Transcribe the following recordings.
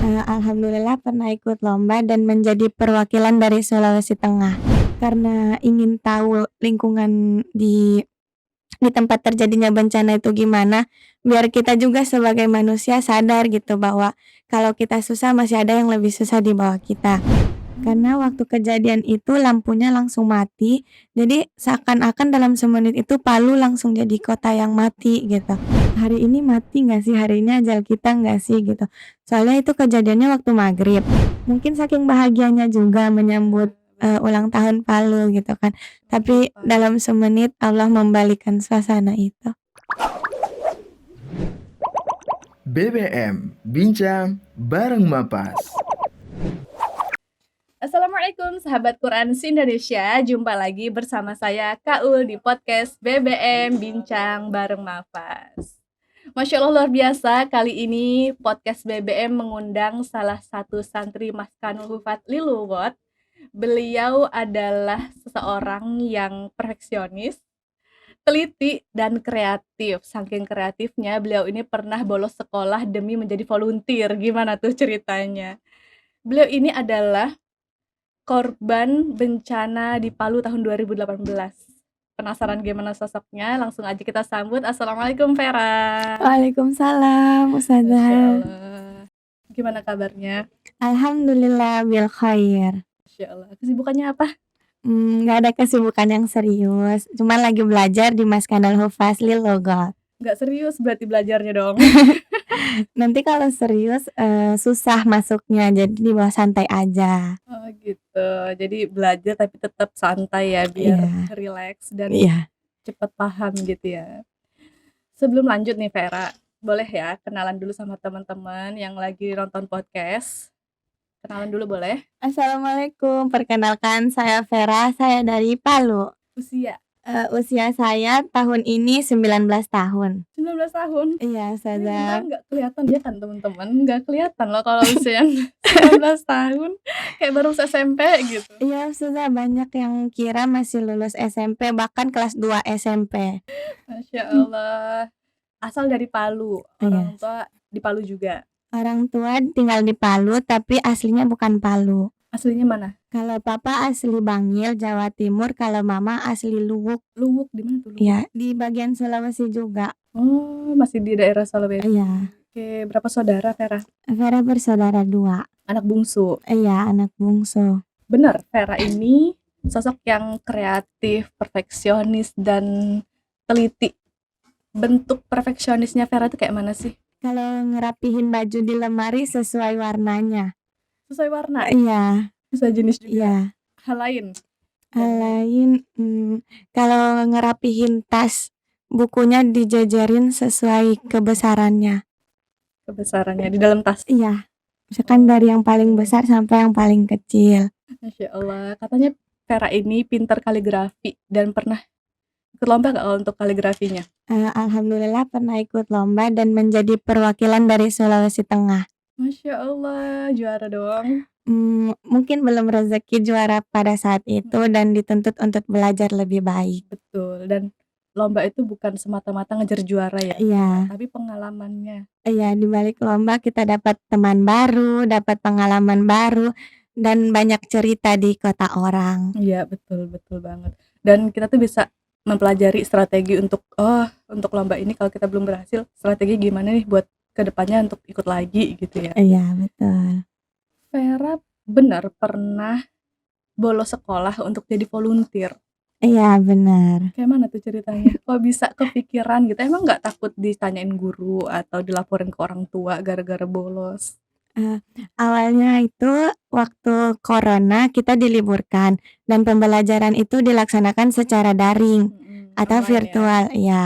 Alhamdulillah pernah ikut lomba dan menjadi perwakilan dari Sulawesi Tengah. Karena ingin tahu lingkungan di tempat terjadinya bencana itu gimana, biar kita juga sebagai manusia sadar gitu bahwa kalau kita susah masih ada yang lebih susah di bawah kita. Karena Mmm, waktu kejadian itu lampunya langsung mati, jadi seakan-akan dalam semenit itu Palu langsung jadi kota yang mati gitu. Hari ini mati nggak sih? Hari ini ajal kita nggak sih? Gitu. Soalnya itu kejadiannya waktu maghrib. Mungkin saking bahagianya juga iya, menyambut betul. ulang tahun Palu gitu kan. Masya Tapi Allah. dalam semenit Allah membalikan suasana itu. BBM Bincang bareng Mapas. Assalamualaikum sahabat Quran se-Indonesia, jumpa lagi bersama saya Kak Ul di podcast BBM Bincang bareng Nafas. Masya Allah luar biasa, kali ini podcast BBM mengundang salah satu santri Maskanul Hufat Liluwot. Beliau adalah seseorang yang perfeksionis, teliti, dan kreatif. Saking kreatifnya, beliau ini pernah bolos sekolah demi menjadi volunteer. Gimana tuh ceritanya? Beliau ini adalah korban bencana di Palu tahun 2018. Penasaran gimana sosoknya? Langsung aja kita sambut. Assalamualaikum Vera. Waalaikumsalam Masya Ustazah. Allah. Gimana kabarnya? Alhamdulillah bil khair. Masya Allah. Kesibukannya apa? Nggak ada kesibukan yang serius, cuman lagi belajar di Maskanul Hufazlil Logat. Nggak serius berarti belajarnya dong. Nanti kalau serius, susah masuknya, jadi di bawah santai aja. Oh gitu. Jadi belajar tapi tetap santai ya biar Iya rileks dan iya. cepat paham gitu ya. Sebelum lanjut nih Vera, boleh ya kenalan dulu sama teman-teman yang lagi nonton podcast? Kenalan dulu boleh? Assalamualaikum, perkenalkan saya Vera, saya dari Palu. Usia Usia saya tahun ini 19 tahun. 19 tahun. Iya Ini beneran Ustazah. nggak kelihatan ya kan teman-teman, nggak kelihatan loh kalau usia yang 19 tahun, kayak baru SMP gitu. Iya Ustazah, banyak yang kira masih lulus SMP, bahkan kelas 2 SMP. Masya Allah. Asal dari Palu, Iya. orang tua di Palu juga. Orang tua tinggal di Palu, tapi aslinya bukan Palu. Aslinya mana? Kalau papa asli Bangil, Jawa Timur, kalau mama asli Luwuk. Luwuk, di mana tuh Luwuk? Ya, di bagian Sulawesi juga. Oh, masih di daerah Sulawesi. Iya. Oke, berapa saudara Vera? Vera bersaudara 2. Anak bungsu. Iya, anak bungsu. Bener, Vera ini sosok yang kreatif, perfeksionis, dan teliti. Bentuk perfeksionisnya Vera tuh kayak mana sih? Kalau ngerapihin baju di lemari sesuai warnanya. Sesuai warna? Iya, Sesuai jenis juga? iya. Hal lain? Hal lain, kalau ngerapihin tas, bukunya dijajarin sesuai kebesarannya. Kebesarannya di dalam tas? Iya, misalkan dari yang paling besar sampai yang paling kecil. Masya Allah. Katanya Vera ini pintar kaligrafi dan pernah ikut lomba nggak kalau untuk kaligrafinya? Alhamdulillah pernah ikut lomba dan menjadi perwakilan dari Sulawesi Tengah. Masya Allah, juara dong. Mungkin belum rezeki juara pada saat itu dan dituntut untuk belajar lebih baik. Betul, dan lomba itu bukan semata-mata ngejar juara ya, Iya tapi pengalamannya. iya, di balik lomba kita dapat teman baru, dapat pengalaman baru, dan banyak cerita di kota orang. Iya, betul betul banget. Dan kita tuh bisa mempelajari strategi untuk lomba ini kalau kita belum berhasil, strategi gimana nih buat kedepannya untuk ikut lagi gitu ya. Iya, betul. Vera benar pernah bolos sekolah untuk jadi volunteer. Iya, benar. Kayak mana tuh ceritanya? Kok bisa kepikiran gitu? Emang nggak takut ditanyain guru atau dilaporin ke orang tua gara-gara bolos? Awalnya itu waktu corona kita diliburkan dan pembelajaran itu dilaksanakan secara daring atau Online ya? virtual, iya.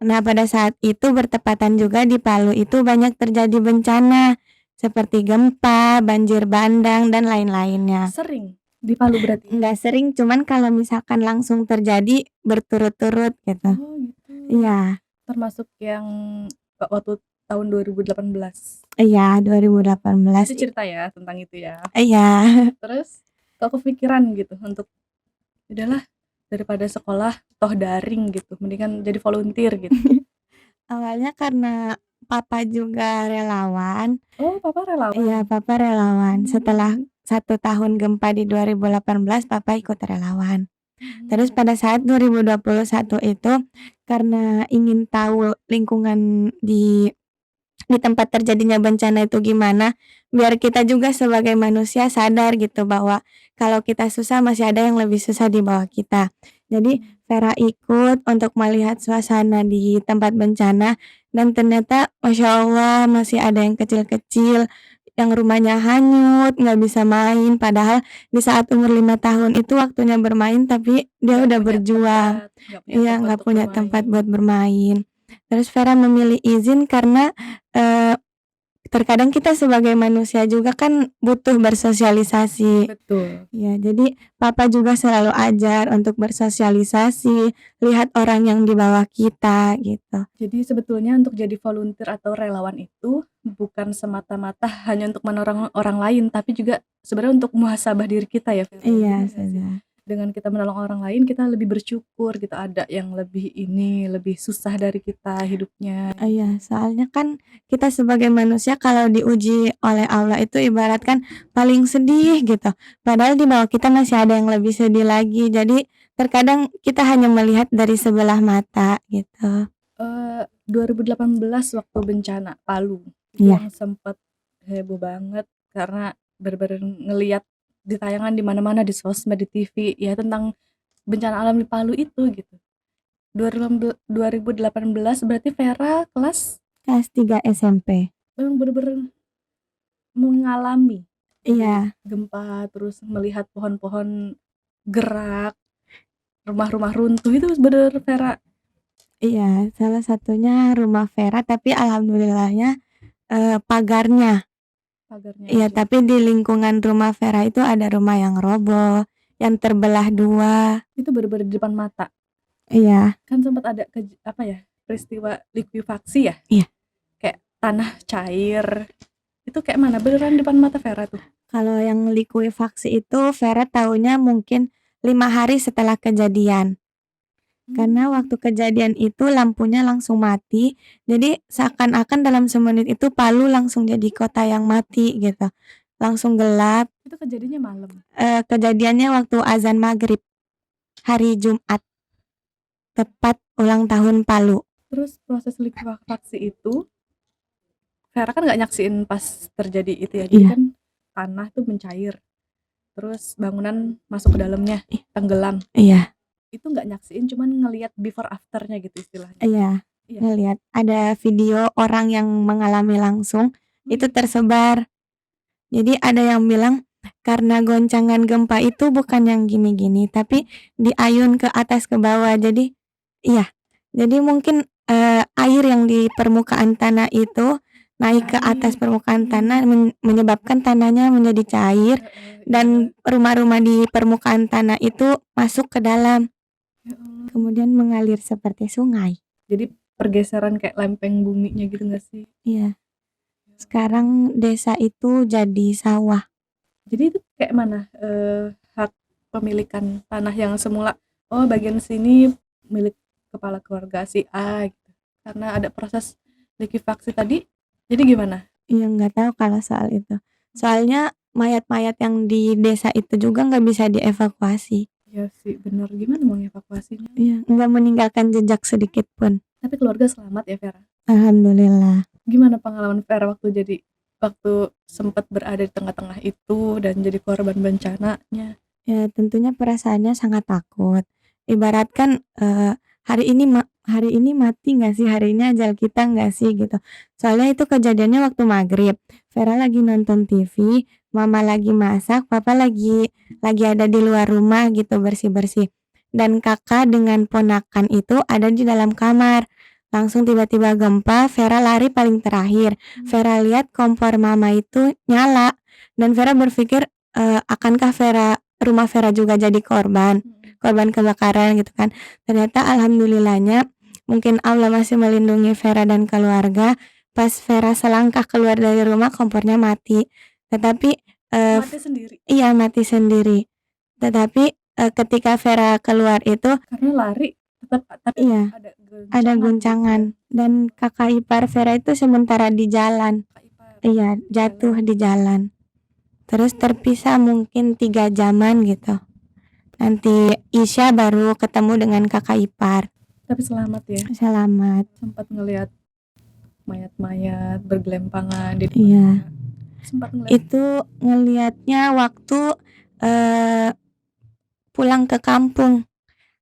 Nah, pada saat itu bertepatan juga di Palu itu banyak terjadi bencana seperti gempa, banjir bandang, dan lain-lainnya. Sering di Palu berarti? Nggak sering, cuman kalau misalkan langsung terjadi berturut-turut gitu. Oh gitu. Iya. Termasuk yang waktu tahun 2018? Iya, 2018. Itu cerita ya tentang itu ya? Iya. Terus kok kepikiran gitu untuk, udahlah daripada sekolah toh daring gitu, mendingan jadi volunteer gitu? Awalnya karena papa juga relawan. Oh, papa Iya, relawan? papa relawan. Mmm, Setelah 1 tahun gempa di 2018, papa ikut relawan. Terus mhm, pada saat 2021 itu, karena ingin tahu lingkungan di tempat terjadinya bencana itu gimana, biar kita juga sebagai manusia sadar gitu bahwa kalau kita susah masih ada yang lebih susah di bawah kita. Jadi mmm, Vera ikut untuk melihat suasana di tempat bencana dan ternyata Masya Allah masih ada yang kecil-kecil, yang rumahnya hanyut, nggak bisa main, padahal di saat umur 5 tahun itu waktunya bermain tapi dia udah berjuang. Iya, nggak untuk punya tempat bermain. buat bermain. Terus Vera memilih izin karena Eee, terkadang kita sebagai manusia juga kan butuh bersosialisasi. Betul. Ya, jadi papa juga selalu ajar untuk bersosialisasi, lihat orang yang di bawah kita, gitu. Jadi sebetulnya untuk jadi volunteer atau relawan itu bukan semata-mata hanya untuk menolong orang lain, tapi juga sebenarnya untuk muhasabah diri kita ya, Vera, ya, Iya, bener nggak sih? sudah. Dengan kita menolong orang lain, kita lebih bersyukur gitu, ada yang lebih ini, lebih susah dari kita hidupnya gitu. Iya, soalnya kan kita sebagai manusia kalau diuji oleh Allah itu ibaratkan paling sedih gitu, padahal di bawah kita masih ada yang lebih sedih lagi. Jadi terkadang kita hanya melihat dari sebelah mata, gitu. 2018 waktu bencana Palu, itu Iya yang sempet heboh banget karena bener-bener ngelihat di tayangan di mana-mana, di sosmed, di TV, ya tentang bencana alam di Palu itu gitu. 2018 berarti Vera kelas kelas 3 SMP. memang bener-bener mengalami Iya. gempa, terus melihat pohon-pohon gerak, rumah-rumah runtuh itu bener Vera Iya, salah satunya rumah Vera, tapi alhamdulillahnya, pagarnya. pagarnya Iya, aja. tapi di lingkungan rumah Vera itu ada rumah yang roboh, yang terbelah 2. Itu bener-bener di depan mata. Iya Kan sempat ada apa ya, peristiwa likuifaksi ya? iya. Kayak tanah cair. Itu kayak mana? Beneran depan mata Vera tuh? Kalau yang likuifaksi itu Vera tahunya mungkin 5 hari setelah kejadian. Karena Mmm, waktu kejadian itu lampunya langsung mati, jadi seakan-akan dalam semenit itu Palu langsung jadi kota yang mati gitu, langsung gelap. itu kejadiannya malam. Kejadiannya waktu azan maghrib, hari Jumat, tepat ulang tahun Palu. Terus proses likuifaksi itu, Vera kan nggak nyaksiin pas terjadi itu ya, jadi Iya kan tanah tuh mencair, terus bangunan masuk ke dalamnya, tenggelam. iya Itu nggak nyaksiin, cuman ngelihat before after-nya gitu istilahnya. iya, Iya? ngelihat ada video orang yang mengalami langsung, Oh itu iya? tersebar. Jadi ada yang bilang, karena goncangan gempa itu bukan yang gini-gini, tapi diayun ke atas ke bawah. Jadi iya, jadi mungkin, air yang di permukaan tanah itu naik ke atas Naik. permukaan tanah Mmm, menyebabkan tanahnya menjadi cair heeh, iya. dan rumah-rumah di permukaan tanah itu masuk ke dalam, Ya Allah. kemudian mengalir seperti sungai. Jadi pergeseran kayak lempeng buminya gitu nggak sih? Iya, sekarang desa itu jadi sawah. Jadi itu kayak mana, hak pemilikan tanah yang semula, oh bagian sini milik kepala keluarga si A gitu, karena ada proses likuifaksi tadi, jadi gimana? Iya, nggak tahu kalau soal itu. Soalnya mayat-mayat yang di desa itu juga nggak bisa dievakuasi. Iya sih bener, gimana mau ngevakuasinya? Iya, nggak meninggalkan jejak sedikit pun. Tapi keluarga selamat ya Vera? Alhamdulillah. Gimana pengalaman Vera waktu sempat berada di tengah-tengah itu dan jadi korban bencananya? Ya tentunya perasaannya sangat takut. Ibaratkan, hari ini mati nggak sih, hari ini ajal kita nggak sih, gitu. Soalnya itu kejadiannya waktu maghrib, Vera lagi nonton TV, mama lagi masak, papa lagi ada di luar rumah gitu bersih-bersih. Dan kakak dengan ponakan itu ada di dalam kamar. Langsung tiba-tiba gempa, Vera lari paling terakhir. Vera lihat kompor mama itu nyala dan Vera berpikir, akankah rumah Vera juga jadi korban, Mhm. korban kebakaran gitu kan. Ternyata alhamdulillahnya mungkin Allah masih melindungi Vera dan keluarga, pas Vera selangkah keluar dari rumah kompornya mati. Tetapi, Mati sendiri? iya mati sendiri. Tetapi, ketika Vera keluar itu Karena lari Tapi Iya, ada ada guncangan gitu ya? guncangan dan kakak ipar Vera itu sementara di jalan. Kakak ipar Iya, di jatuh jalan. di jalan. Terus terpisah mungkin 3 jaman gitu. Nanti Isya baru ketemu dengan kakak ipar. Tapi selamat ya. Selamat. Sempat ngelihat mayat-mayat bergelimpangan di Iya. depannya. Sempat ngeliat Itu ngelihatnya waktu pulang ke kampung.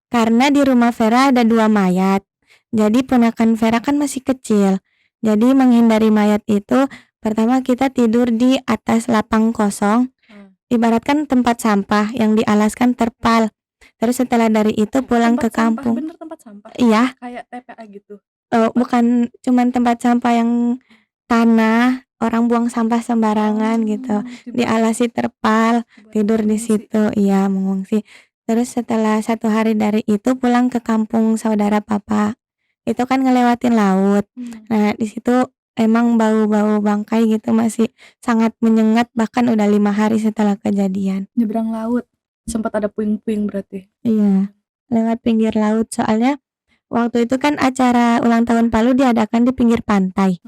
Karena di rumah Vera ada 2 mayat. Jadi ponakan Vera kan masih kecil. Jadi menghindari mayat itu, pertama kita tidur di atas lapang kosong. Ibaratkan tempat sampah yang dialaskan terpal. Terus setelah dari itu pulang ke tempat sampah, kampung. bener tempat sampah. Iya, Kayak TPA gitu. Tempat bukan cuman tempat sampah yang tanah, orang buang sampah sembarangan gitu. Dialasi terpal, tidur di situ. Iya, mengungsi. Terus setelah 1 hari dari itu pulang ke kampung saudara papa. Itu kan ngelewatin laut. Nah, di situ emang bau-bau bangkai gitu masih sangat menyengat, bahkan udah 5 hari setelah kejadian. Nyebrang laut. Sempat ada puing-puing berarti. Iya, lewat pinggir laut. Soalnya waktu itu kan acara ulang tahun Palu diadakan di pinggir pantai.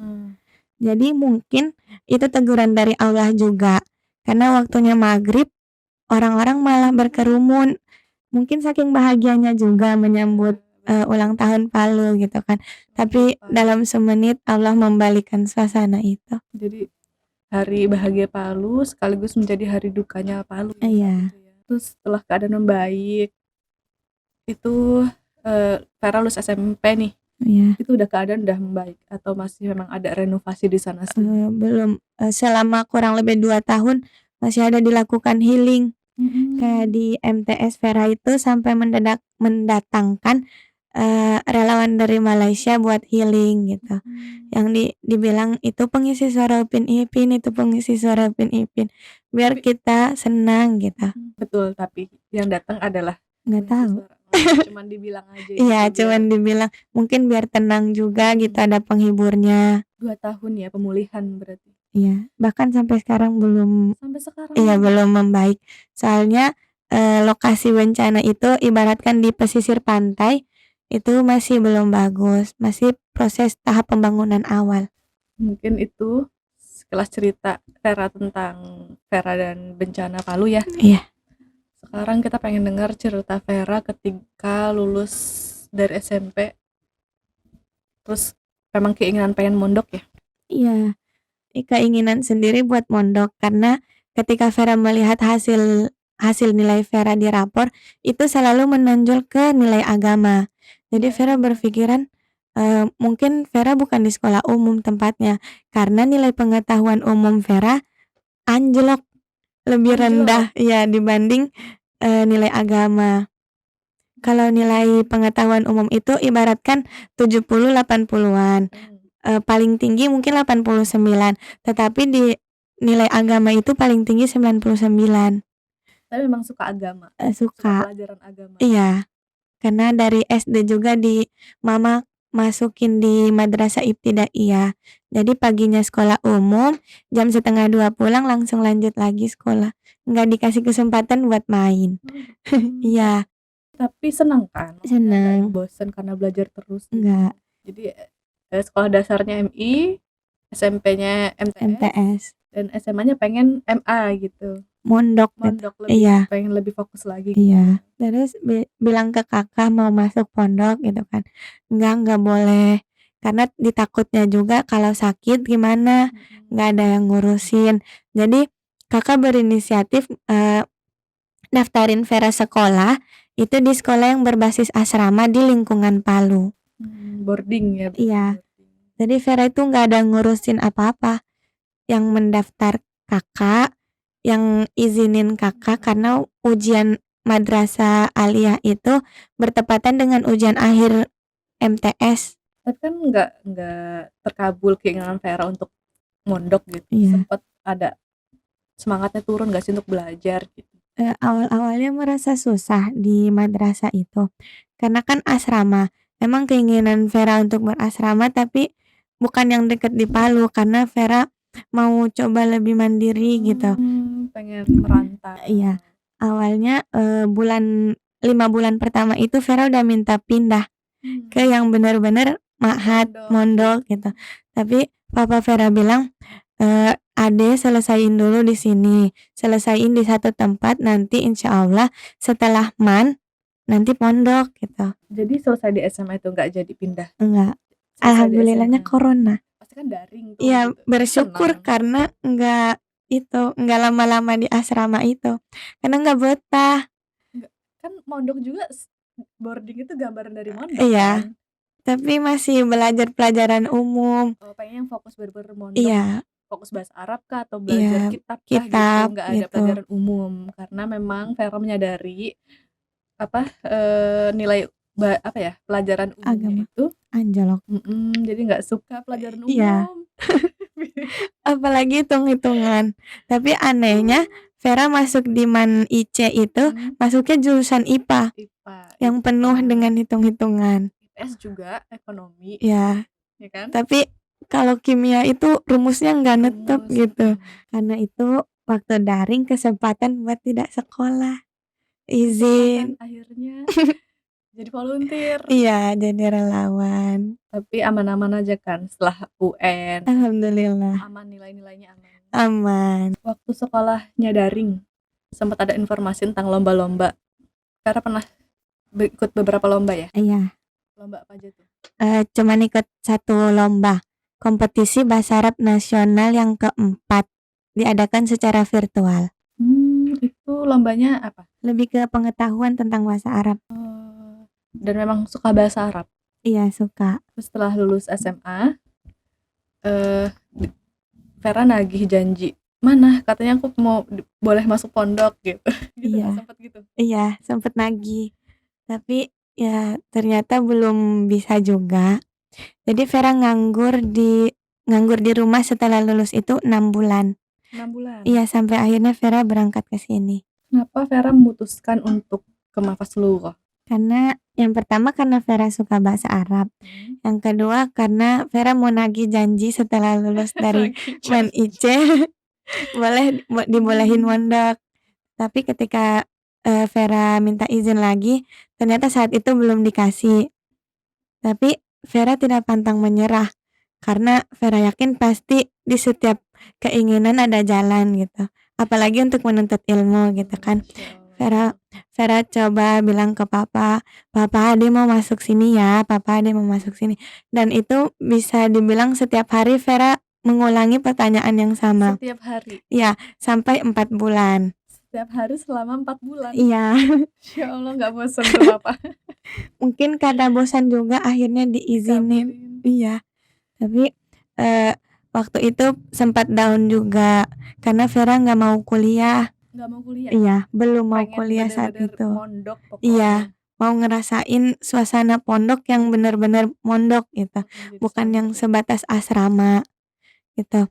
Jadi mungkin itu teguran dari Allah juga. Karena waktunya maghrib, orang-orang malah berkerumun. Mungkin saking bahagianya juga menyambut ulang tahun Palu gitu kan. Tapi dalam semenit Allah membalikan suasana itu. Jadi hari bahagia Palu sekaligus menjadi hari dukanya Palu. Iya. Terus setelah keadaan membaik, itu Vera lulus SMP nih. Iya. Itu udah keadaan udah membaik atau masih memang ada renovasi di sana sih? Belum. Selama kurang lebih 2 tahun masih ada dilakukan healing. Kayak di MTS Vera itu sampai mendatangkan relawan dari Malaysia buat healing gitu. Yang dibilang itu pengisi suara Upin Ipin, itu pengisi suara Upin Ipin. Biar kita senang gitu. Betul, tapi yang datang adalah Nggak tahu. cuman dibilang aja. Iya, cuman dibilang. Mungkin biar tenang juga gitu, ada penghiburnya. 2 tahun ya pemulihan berarti. Iya, bahkan sampai sekarang belum. Sampai sekarang. Iya, belum membaik. Soalnya lokasi bencana itu ibaratkan di pesisir pantai, itu masih belum bagus, masih proses tahap pembangunan awal. Mungkin itu sekelas cerita Vera tentang Vera dan bencana Palu ya. Iya. Sekarang kita pengen dengar cerita Vera ketika lulus dari SMP. Terus memang keinginan pengen mondok ya? Iya, keinginan sendiri buat mondok karena ketika Vera melihat hasil nilai Vera di rapor itu selalu menonjol ke nilai agama. Jadi Vera berpikiran mungkin Vera bukan di sekolah umum tempatnya karena nilai pengetahuan umum Vera anjlok, lebih rendah ya dibanding nilai agama. Kalau nilai pengetahuan umum itu ibaratkan 70-80-an. Paling tinggi mungkin 89, tetapi di nilai agama itu paling tinggi 99. Tapi memang suka agama? Suka. Pelajaran agama? Iya, karena dari SD juga mama masukin di madrasah ibtidaiyah. Jadi paginya sekolah umum, jam 1:30 pulang langsung lanjut lagi sekolah. Nggak dikasih kesempatan buat main. Iya. Tapi senang kan? Senang. Nggak bosan karena belajar terus? Enggak. Jadi sekolah dasarnya MI, SMP-nya MTS, dan SMA-nya pengen MA gitu. Mondok lebih, iya. Pengen lebih fokus lagi. Iya. Terus bilang ke kakak mau masuk pondok gitu kan. Enggak boleh. Karena ditakutnya juga kalau sakit gimana, nggak ada yang ngurusin. Jadi kakak berinisiatif daftarin Vera sekolah itu di sekolah yang berbasis asrama di lingkungan Palu. Boarding ya? Iya. Jadi Vera itu nggak ada ngurusin apa-apa. Yang mendaftar kakak, yang izinin kakak karena ujian madrasah aliyah itu bertepatan dengan ujian akhir MTS. Tapi kan nggak terkabul keinginan Vera untuk mondok gitu. Iya. Sempat ada semangatnya turun nggak sih untuk belajar gitu? Awal-awalnya merasa susah di madrasah itu karena kan asrama. Memang keinginan Vera untuk berasrama tapi bukan yang dekat di Palu karena Vera mau coba lebih mandiri gitu. Pengen merantau. Iya. Awalnya bulan 5 bulan pertama itu Vera udah minta pindah ke yang bener-bener ma'had, mondok gitu. Tapi papa Vera bilang, "Ade selesaiin dulu di sini, selesaiin di satu tempat, nanti insya Allah setelah nanti pondok," gitu. Jadi selesai di SMA itu nggak jadi pindah? Enggak, Selesai di alhamdulillahnya SMA. corona. Pasti kan daring tuh Iya, gitu. bersyukur Senang. karena enggak lama-lama di asrama itu, karena enggak betah. Enggak, kan mondok juga boarding itu gambaran dari mondok Iya, kan? tapi masih belajar pelajaran umum. Oh, pengen yang fokus bener-bener mondok, Iya, fokus bahasa Arab kah atau belajar iya, kitab kah gitu, kitab nggak ada gitu. pelajaran umum. Karena memang Vera menyadari nilai pelajaran umumnya Agama, itu anjlok. jadi nggak suka pelajaran Iya, umum. apalagi hitung-hitungan. Tapi anehnya Vera masuk di MAN IC itu masuknya jurusan IPA IPA, yang penuh dengan hitung-hitungan. IPS juga ekonomi, Ya, ya kan? tapi kalau kimia itu rumusnya nggak netep gitu. Karena itu waktu daring kesempatan buat tidak sekolah. Izin. Kesempatan akhirnya jadi volunteer. Iya, jadi relawan. Tapi aman-aman aja kan setelah UN? Alhamdulillah. Aman, nilai-nilainya aman. Aman. Waktu sekolahnya daring, sempat ada informasi tentang lomba-lomba. Vera pernah ikut beberapa lomba ya? Iya. Lomba apa aja tuh? Cuman ikut satu lomba, kompetisi bahasa Arab nasional yang keempat, diadakan secara virtual. Itu lombanya apa? Lebih ke pengetahuan tentang bahasa Arab. Dan memang suka bahasa Arab? Iya, suka. Terus setelah lulus SMA, Vera nagih janji, mana katanya aku boleh masuk pondok gitu. Gitu Iya. nggak, sempet gitu? Iya, sempet nagih. Tapi ya ternyata belum bisa juga. Jadi Vera nganggur di rumah setelah lulus itu 6 bulan. 6 bulan? Iya, sampai akhirnya Vera berangkat ke sini. Kenapa Vera memutuskan untuk ke Mahfaz Lughah? Karena yang pertama karena Vera suka bahasa Arab. Yang kedua karena Vera mau nagih janji setelah lulus dari MAN IC dibolehin mondok. Tapi ketika Vera minta izin lagi, ternyata saat itu belum dikasih. Tapi Vera tidak pantang menyerah, karena Vera yakin pasti di setiap keinginan ada jalan gitu. Apalagi untuk menuntut ilmu gitu kan. Vera coba bilang ke papa, "Papa, Ade mau masuk sini ya, papa Ade mau masuk sini." Dan itu bisa dibilang setiap hari Vera mengulangi pertanyaan yang sama. Setiap hari? Iya, sampai 4 bulan. Setiap hari selama 4 bulan? Iya. Ya Allah, nggak bosan tuh papa? Mungkin karena bosan juga akhirnya diizinin. Iya. Tapi waktu itu sempat down juga karena Vera nggak mau kuliah. Nggak mau kuliah? Iya, belum mau Pengen kuliah saat bener-bener itu. mondok pokoknya? Iya, mau ngerasain suasana pondok yang bener-bener mondok gitu, bukan yang sebatas asrama gitu.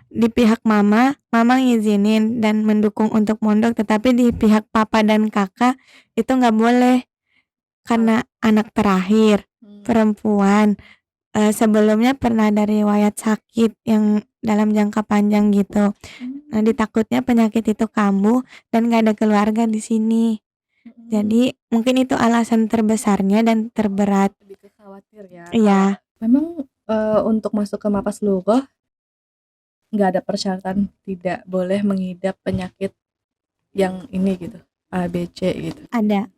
Di pihak mama ngizinin dan mendukung untuk mondok, tetapi di pihak papa dan kakak itu nggak boleh. Karena anak terakhir, perempuan, sebelumnya pernah ada riwayat sakit yang dalam jangka panjang gitu. Nah, ditakutnya penyakit itu kambuh dan nggak ada keluarga di sini. Jadi mungkin itu alasan terbesarnya dan terberat. Lebih ke khawatir ya? Iya. Memang untuk masuk ke Mahfaz Lughah nggak ada persyaratan tidak boleh mengidap penyakit yang ini gitu, A, B, C gitu? Ada.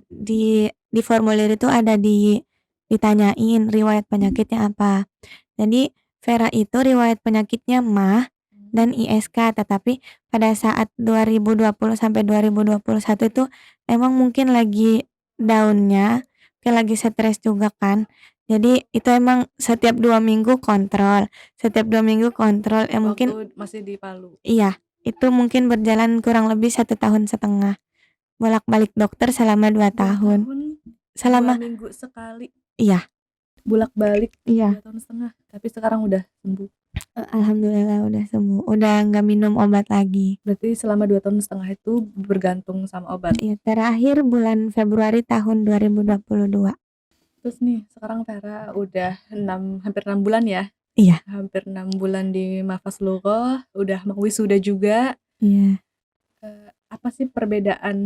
Di formulir itu ada ditanyain riwayat penyakitnya apa. Jadi Vera itu riwayat penyakitnya MAH dan ISK, tetapi pada saat 2020 sampai 2021 itu emang mungkin lagi down-nya, kayak lagi stres juga kan. Jadi itu emang setiap 2 minggu kontrol, mungkin Waktu masih di Palu? Iya, itu mungkin berjalan kurang lebih 1,5 tahun. Bolak-balik dokter selama 2 tahun. 2 minggu sekali? Iya. Bolak-balik? Iya. 2,5 tahun, tapi sekarang udah sembuh? Alhamdulillah udah sembuh, udah nggak minum obat lagi. Berarti selama 2,5 tahun itu bergantung sama obat? Iya, terakhir bulan Februari tahun 2022. Terus nih, sekarang Vera udah hampir 6 bulan ya? Iya. Hampir 6 bulan di Mahfaz Lughah, udah mau wisuda juga. Iya. apa sih perbedaan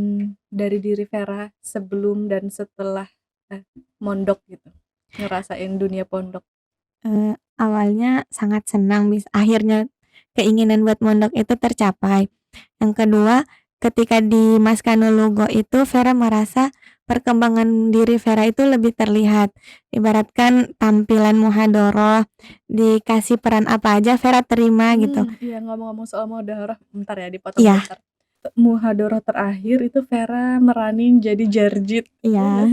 dari diri Vera sebelum dan setelah mondok gitu, ngerasain dunia pondok? Awalnya sangat senang akhirnya keinginan buat mondok itu tercapai. Yang kedua, ketika di Maskanul Lugho itu Vera merasa perkembangan diri Vera itu lebih terlihat. Ibaratkan tampilan muhadharah, dikasih peran apa aja Vera terima gitu. Iya, ngomong-ngomong soal muhadharah, bentar ya dipotong Iya. bentar. Muhadharah terakhir itu Vera meranin jadi Jarjit. Iya.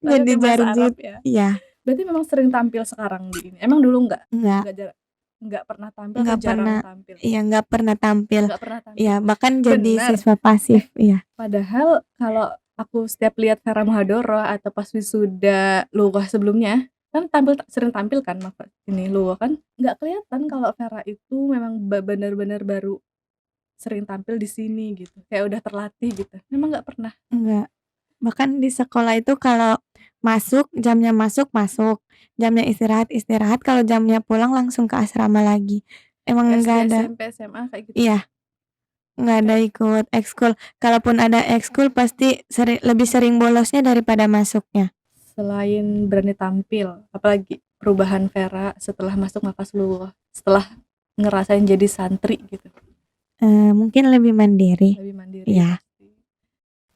Tapi Jadi pakai bahasa Jarjit. Arab ya. Iya. Berarti memang sering tampil sekarang di ini. Emang dulu enggak pernah tampil atau Nggak jarang pernah. tampil? Iya, nggak pernah tampil. Nggak pernah tampil. Iya, bahkan jadi Benar. siswa pasif. Iya. Padahal kalau aku setiap lihat Vera muhadharah atau pas wisuda lughah sebelumnya, kan sering tampil kan ini lughah kan, nggak kelihatan kalau Vera itu memang benar-benar baru sering tampil di sini gitu. Kayak udah terlatih gitu. Memang nggak pernah. Enggak. Bahkan di sekolah itu kalau jamnya masuk, jamnya istirahat, kalau jamnya pulang langsung ke asrama lagi. Emang SD, nggak ada. SMP, SMA kayak gitu. Iya. Nggak ada ikut ekskul. Kalaupun ada ekskul pasti lebih sering bolosnya daripada masuknya. Selain berani tampil, apalagi perubahan Vera setelah masuk Mafas Lughah, setelah ngerasain jadi santri gitu? Mungkin lebih mandiri. Lebih mandiri. Iya.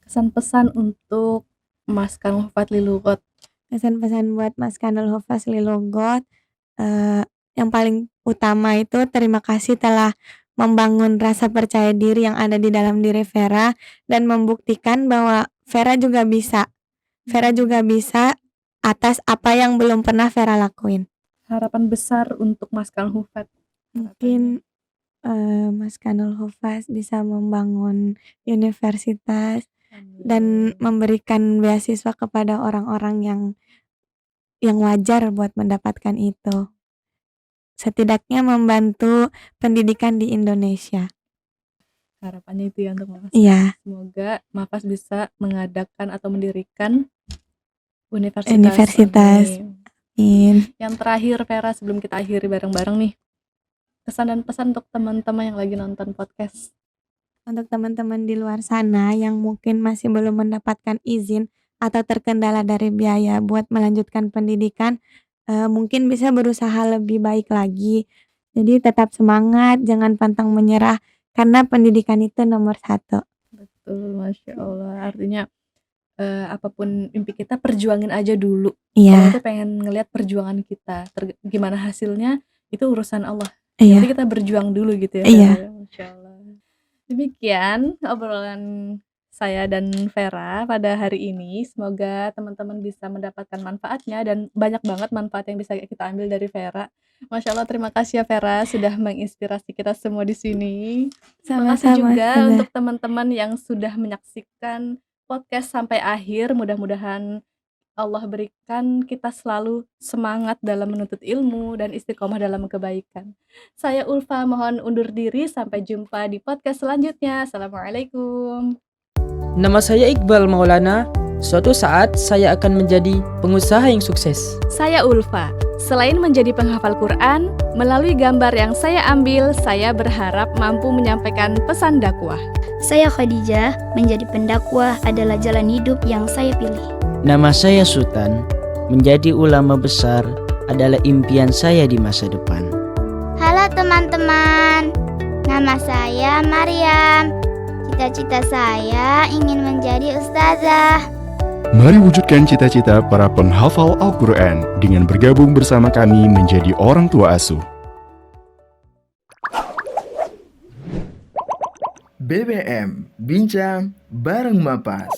Kesan-pesan untuk Maskanul Hufaz Lil Lughat. Pesan-pesan buat Maskanul Hufaz Lil Lughat, yang paling utama itu terima kasih telah membangun rasa percaya diri yang ada di dalam diri Vera dan membuktikan bahwa Vera juga bisa. Vera juga bisa atas apa yang belum pernah Vera lakuin. Harapan besar untuk Maskanul Hufaz. Mungkin Maskanul Hufaz bisa membangun universitas dan memberikan beasiswa kepada orang-orang yang wajar buat mendapatkan itu. Setidaknya membantu pendidikan di Indonesia. Harapannya itu ya untuk Mafas. Iya. Semoga Mafas bisa mengadakan atau mendirikan universitas. Amin. Yang terakhir Vera, sebelum kita akhiri bareng-bareng nih, kesan dan pesan untuk teman-teman yang lagi nonton podcast. Untuk teman-teman di luar sana yang mungkin masih belum mendapatkan izin atau terkendala dari biaya buat melanjutkan pendidikan, mungkin bisa berusaha lebih baik lagi. Jadi tetap semangat, jangan pantang menyerah, karena pendidikan itu nomor 1. Betul, Masya Allah. Artinya apapun impi kita, perjuangin aja dulu. Iya. Kalau itu pengen ngelihat perjuangan kita, gimana hasilnya itu urusan Allah. Iya. Jadi kita berjuang dulu gitu ya. Iya. Masya Allah. Demikian obrolan saya dan Vera pada hari ini. Semoga teman-teman bisa mendapatkan manfaatnya, dan banyak banget manfaat yang bisa kita ambil dari Vera. Masya Allah, terima kasih ya Vera sudah menginspirasi kita semua di sini. Terima kasih juga untuk teman-teman yang sudah menyaksikan podcast sampai akhir. Mudah-mudahan Allah berikan kita selalu semangat dalam menuntut ilmu dan istiqomah dalam kebaikan. Saya Ulfa mohon undur diri, sampai jumpa di podcast selanjutnya. Assalamualaikum. Nama saya Iqbal Maulana. Suatu saat saya akan menjadi pengusaha yang sukses. Saya Ulfa. Selain menjadi penghafal Quran, melalui gambar yang saya ambil, saya berharap mampu menyampaikan pesan dakwah. Saya Khadijah, menjadi pendakwah adalah jalan hidup yang saya pilih. Nama saya Sultan, menjadi ulama besar adalah impian saya di masa depan. Halo teman-teman, nama saya Maryam. Cita-cita saya ingin menjadi ustazah. Mari wujudkan cita-cita para penghafal Al-Quran dengan bergabung bersama kami menjadi orang tua asuh. BBM Bincang bareng Mapas.